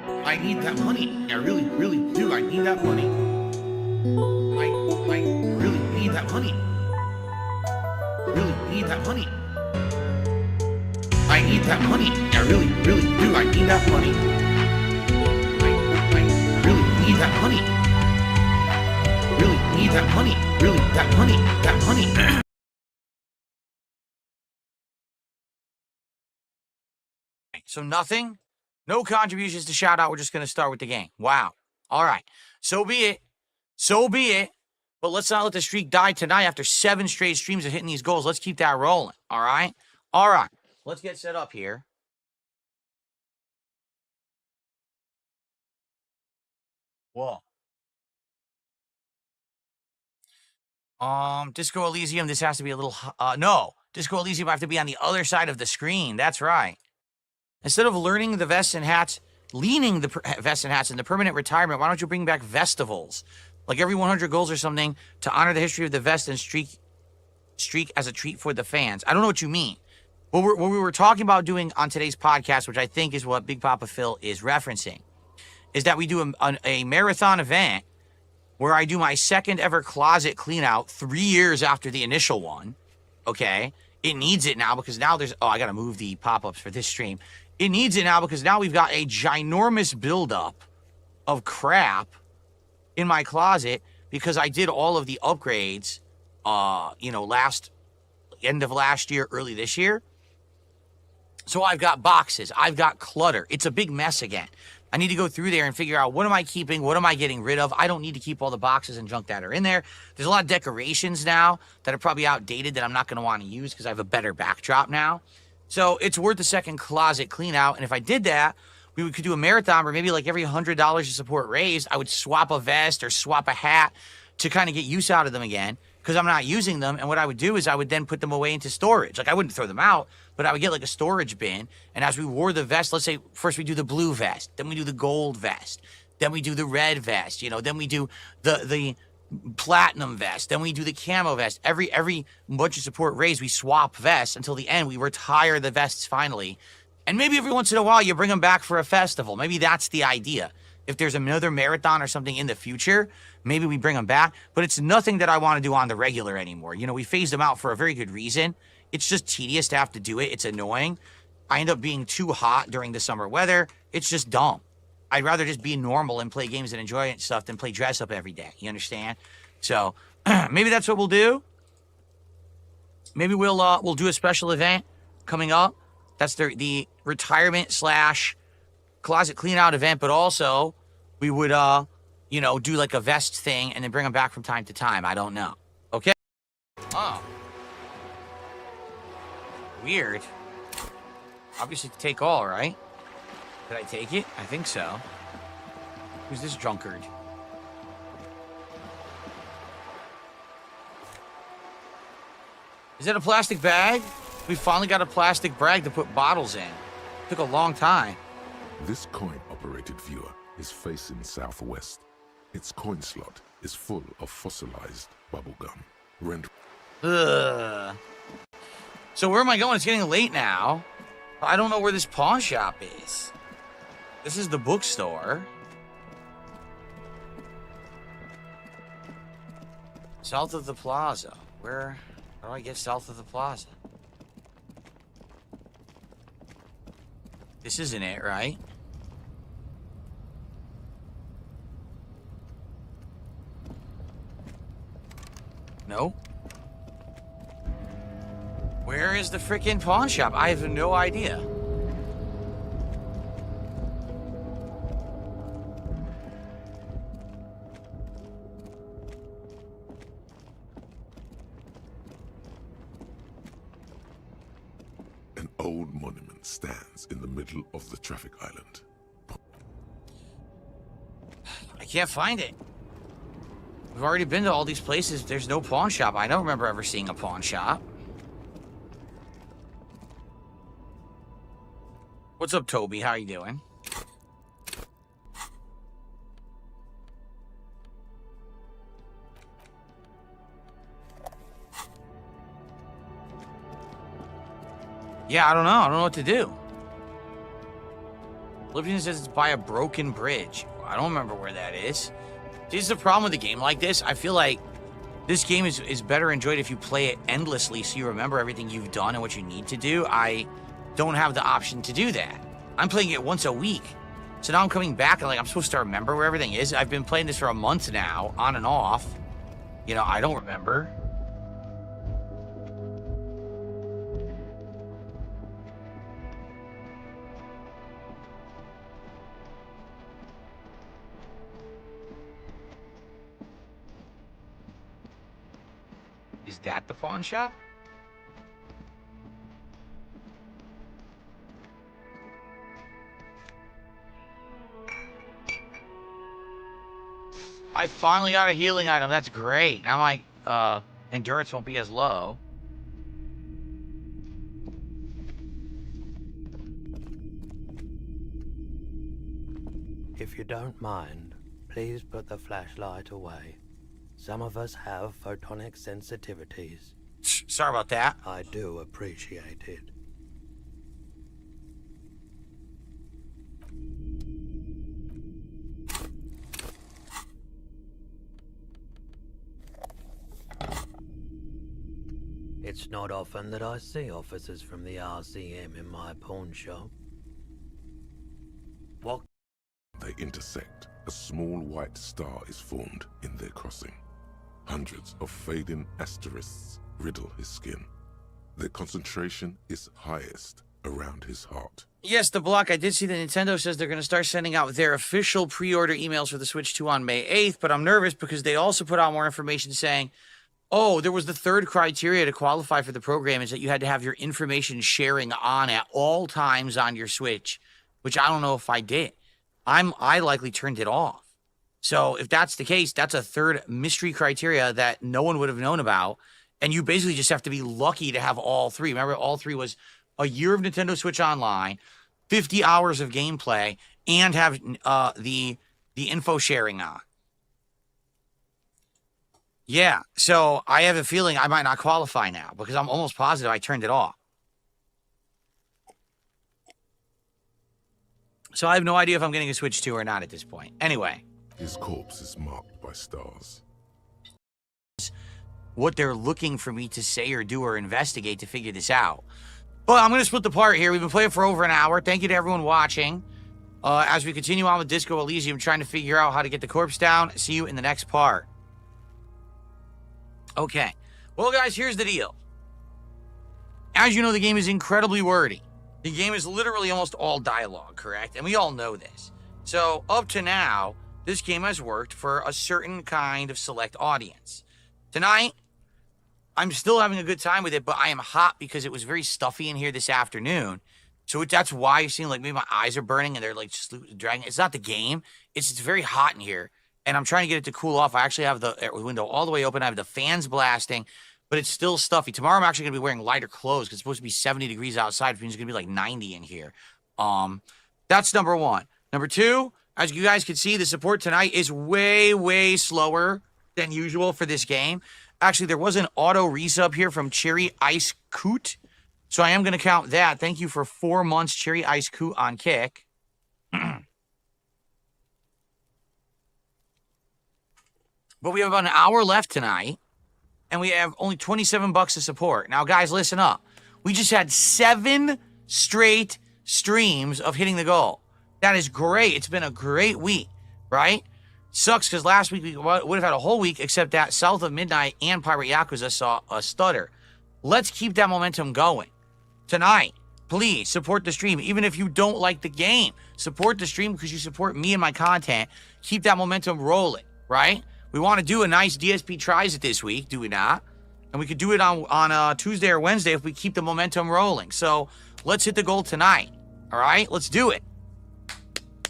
I need that money. I really, really do. I need that money. I really need that money. Really need that money. I need that money. I really, really do. I need that money. I really need that money. Really need that money. Really, that money. That money. So nothing? No contributions to shout out. We're just going to start with the game. Wow. All right. So be it. So be it. But let's not let the streak die tonight after 7 straight streams of hitting these goals. Let's keep that rolling. All right? All right. Let's get set up here. Whoa. Disco Elysium, this has to be a little... no. Disco Elysium, I have to be on the other side of the screen. That's right. Instead of learning the vests and hats, leaning the vests and hats into permanent retirement, why don't you bring back festivals? Like every 100 goals or something to honor the history of the vest and streak as a treat for the fans. I don't know what you mean. What we were talking about doing on today's podcast, which I think is what Big Papa Phil is referencing, is that we do a marathon event where I do my second ever closet clean out 3 years after the initial one. Okay. It needs it now because now there's, I got to move the pop-ups for this stream. It needs it now because now we've got a ginormous buildup of crap in my closet because I did all of the upgrades, end of last year, early this year. So I've got boxes, I've got clutter. It's a big mess again. I need to go through there and figure out what am I keeping, what am I getting rid of. I don't need to keep all the boxes and junk that are in there. There's a lot of decorations now that are probably outdated that I'm not going to want to use because I have a better backdrop now. So it's worth a second closet clean out. And if I did that, we could do a marathon where maybe like every $100 to support raised, I would swap a vest or swap a hat to kind of get use out of them again because I'm not using them. And what I would do is I would then put them away into storage. Like I wouldn't throw them out, but I would get like a storage bin. And as we wore the vest, let's say first we do the blue vest, then we do the gold vest, then we do the red vest, then we do the platinum vest, then we do the camo vest. Every bunch of support raised, we swap vests until the end. We retire the vests finally. And maybe every once in a while you bring them back for a festival. Maybe that's the idea. If there's another marathon or something in the future, maybe we bring them back. But it's nothing that I want to do on the regular anymore. We phased them out for a very good reason. It's just tedious to have to do it. It's annoying. I end up being too hot during the summer weather. It's just dumb. I'd rather just be normal and play games and enjoy it and stuff than play dress up every day. You understand? So maybe that's what we'll do. Maybe we'll do a special event coming up. That's the retirement / closet clean out event. But also we would, do like a vest thing and then bring them back from time to time. I don't know. Okay. Oh. Weird. Obviously take all, right? Did I take it? I think so. Who's this drunkard? Is that a plastic bag? We finally got a plastic bag to put bottles in. Took a long time. This coin-operated viewer is facing southwest. Its coin slot is full of fossilized bubblegum. Ugh. So where am I going? It's getting late now. I don't know where this pawn shop is. This is the bookstore. South of the plaza. How do I get south of the plaza? This isn't it, right? No. Where is the frickin' pawn shop? I have no idea. An old monument stands in the middle of the traffic island. I can't find it. We've already been to all these places. There's no pawn shop. I don't remember ever seeing a pawn shop. What's up, Toby? How you doing? Yeah, I don't know. I don't know what to do. Oblivion says it's by a broken bridge. I don't remember where that is. This is the problem with a game like this. I feel like this game is better enjoyed if you play it endlessly so you remember everything you've done and what you need to do. I don't have the option to do that. I'm playing it once a week. So now I'm coming back and like I'm supposed to remember where everything is. I've been playing this for a month now, on and off. You know, I don't remember. Is that the pawn shop? I finally got a healing item. That's great. Now my endurance won't be as low. If you don't mind, please put the flashlight away. Some of us have photonic sensitivities. Sorry about that. I do appreciate it. It's not often that I see officers from the RCM in my pawn shop. What? They intersect. A small white star is formed in their crossing. Hundreds of fading asterisks riddle his skin. Their concentration is highest around his heart. Yes, the block. I did see that Nintendo says they're going to start sending out their official pre-order emails for the Switch 2 on May 8th, but I'm nervous because they also put out more information saying, oh, there was the third criteria to qualify for the program is that you had to have your information sharing on at all times on your Switch, which I don't know if I did. I likely turned it off. So if that's the case, that's a third mystery criteria that no one would have known about. And you basically just have to be lucky to have all three. Remember, all three was a year of Nintendo Switch Online, 50 hours of gameplay, and have the info sharing on. Yeah, so I have a feeling I might not qualify now because I'm almost positive I turned it off. So I have no idea if I'm getting a Switch 2 or not at this point. Anyway. His corpse is marked by stars. What they're looking for me to say or do or investigate to figure this out. But I'm going to split the part here. We've been playing for over an hour. Thank you to everyone watching. As we continue on with Disco Elysium, trying to figure out how to get the corpse down. See you in the next part. Okay. Well, guys, here's the deal. As you know, the game is incredibly wordy. The game is literally almost all dialogue, correct? And we all know this. So, up to now, this game has worked for a certain kind of select audience. Tonight, I'm still having a good time with it, but I am hot because it was very stuffy in here this afternoon. So that's why you're seeing, like, maybe my eyes are burning and they're, like, just dragging. It's not the game. It's very hot in here. And I'm trying to get it to cool off. I actually have the window all the way open. I have the fans blasting, but it's still stuffy. Tomorrow I'm actually going to be wearing lighter clothes because it's supposed to be 70 degrees outside, which means it's going to be like 90 in here. That's number one. Number two, as you guys can see, the support tonight is way, way slower than usual for this game. Actually, there was an auto resub here from Cherry Ice Coot. So I am going to count that. Thank you for 4 months, Cherry Ice Coot on Kick. But we have about an hour left tonight, and we have only 27 bucks to support. Now, guys, listen up. We just had 7 straight streams of hitting the goal. That is great. It's been a great week, right? Sucks because last week we would have had a whole week, except that South of Midnight and Pirate Yakuza saw a stutter. Let's keep that momentum going. Tonight, please support the stream. Even if you don't like the game, support the stream because you support me and my content. Keep that momentum rolling, right? We want to do a nice DSP tries it this week, do we not? And we could do it on Tuesday or Wednesday if we keep the momentum rolling. So let's hit the goal tonight, all right? Let's do it.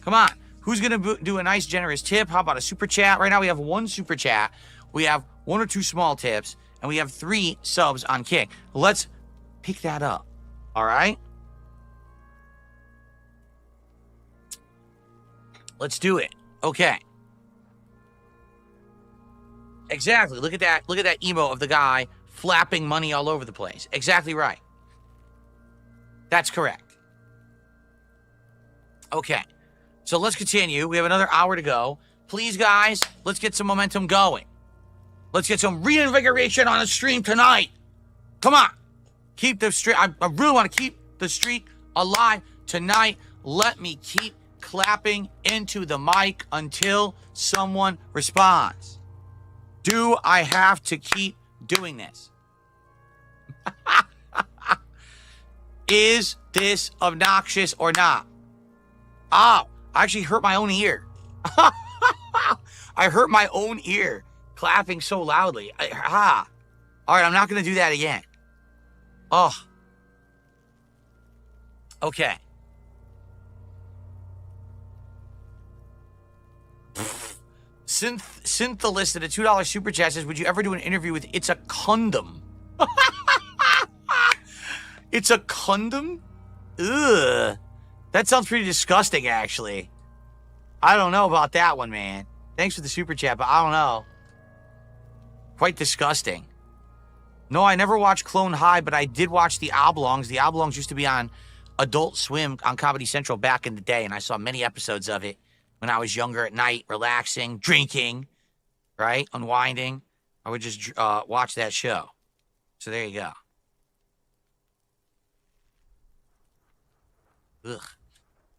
Come on. Who's going to do a nice, generous tip? How about a super chat? Right now we have 1 super chat. We have 1 or 2 small tips. And we have 3 subs on Kick. Let's pick that up, all right? Let's do it. Okay. Exactly. Look at that. Look at that emo of the guy flapping money all over the place. Exactly right. That's correct. Okay. So let's continue. We have another hour to go. Please, guys, let's get some momentum going. Let's get some reinvigoration on the stream tonight. Come on. Keep the streak. I really want to keep the streak alive tonight. Let me keep clapping into the mic until someone responds. Do I have to keep doing this? Is this obnoxious or not? Ow, I actually hurt my own ear. I hurt my own ear clapping so loudly. All right, I'm not going to do that again. Oh. Okay. Synth listed a $2 super chat says, would you ever do an interview with It's a Condom? It's a condom? Ugh. That sounds pretty disgusting, actually. I don't know about that one, man. Thanks for the super chat, but I don't know. Quite disgusting. No, I never watched Clone High, but I did watch The Oblongs. The Oblongs used to be on Adult Swim on Comedy Central back in the day, and I saw many episodes of it when I was younger at night, relaxing, drinking, right? Unwinding. I would just watch that show. So there you go. Ugh.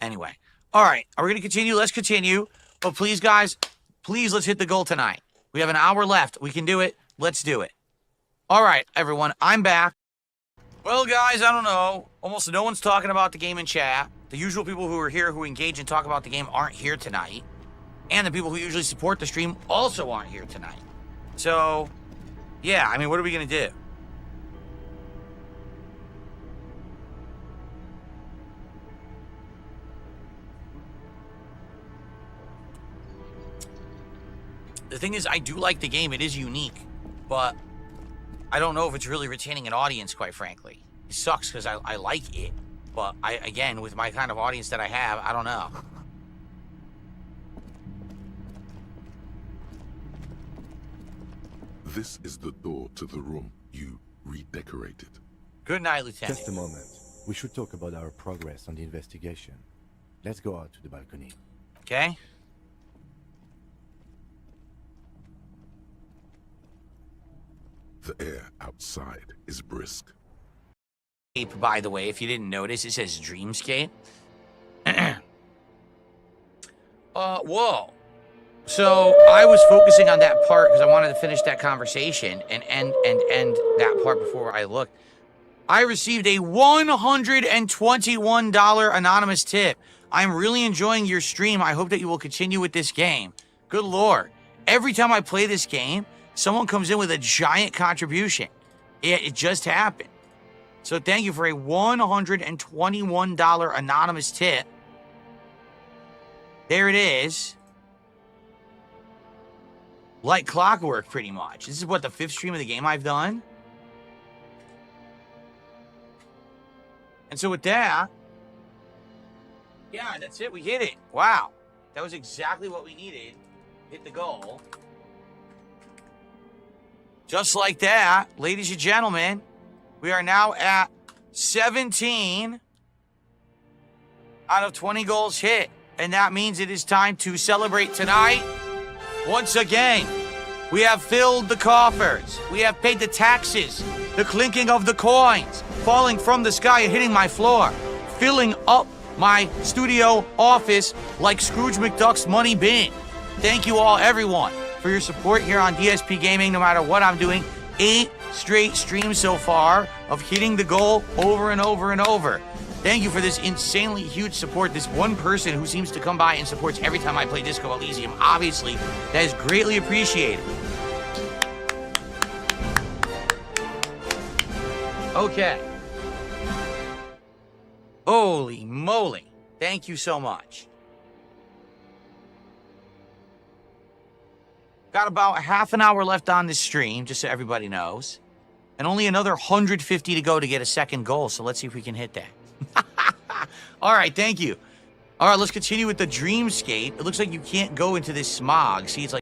Anyway. All right. Are we going to continue? Let's continue. But please, guys, please, let's hit the goal tonight. We have an hour left. We can do it. Let's do it. All right, everyone. I'm back. Well, guys, I don't know. Almost no one's talking about the game in chat. The usual people who are here who engage and talk about the game aren't here tonight. And the people who usually support the stream also aren't here tonight. So, yeah, I mean, what are we going to do? The thing is, I do like the game. It is unique. But I don't know if it's really retaining an audience, quite frankly. It sucks because I like it. But, again, with my kind of audience that I have, I don't know. This is the door to the room you redecorated. Good night, Lieutenant. Just a moment. We should talk about our progress on the investigation. Let's go out to the balcony. Okay. The air outside is brisk. By the way, if you didn't notice, it says Dreamscape. Whoa. So I was focusing on that part because I wanted to finish that conversation and end that part before I looked. I received a $121 anonymous tip. I'm really enjoying your stream. I hope that you will continue with this game. Good Lord. Every time I play this game, someone comes in with a giant contribution. It just happened. So thank you for a $121 anonymous tip. There it is. Like clockwork, pretty much. This is what, the 5th stream of the game I've done? And so with that, yeah, that's it. We hit it. Wow. That was exactly what we needed. Hit the goal. Just like that, ladies and gentlemen, we are now at 17 out of 20 goals hit. And that means it is time to celebrate tonight. Once again, we have filled the coffers. We have paid the taxes, the clinking of the coins, falling from the sky and hitting my floor, filling up my studio office like Scrooge McDuck's money bin. Thank you all, everyone, for your support here on DSP Gaming, no matter what I'm doing. 8 straight streams so far of hitting the goal over and over and over. Thank you for this insanely huge support. This one person who seems to come by and supports every time I play Disco Elysium. Obviously, that is greatly appreciated. Okay. Holy moly. Thank you so much. Got about half an hour left on this stream, just so everybody knows. And only another 150 to go to get a second goal, so let's see if we can hit that. All right, thank you. All right, let's continue with the Dreamscape. It looks like you can't go into this smog. See, it's like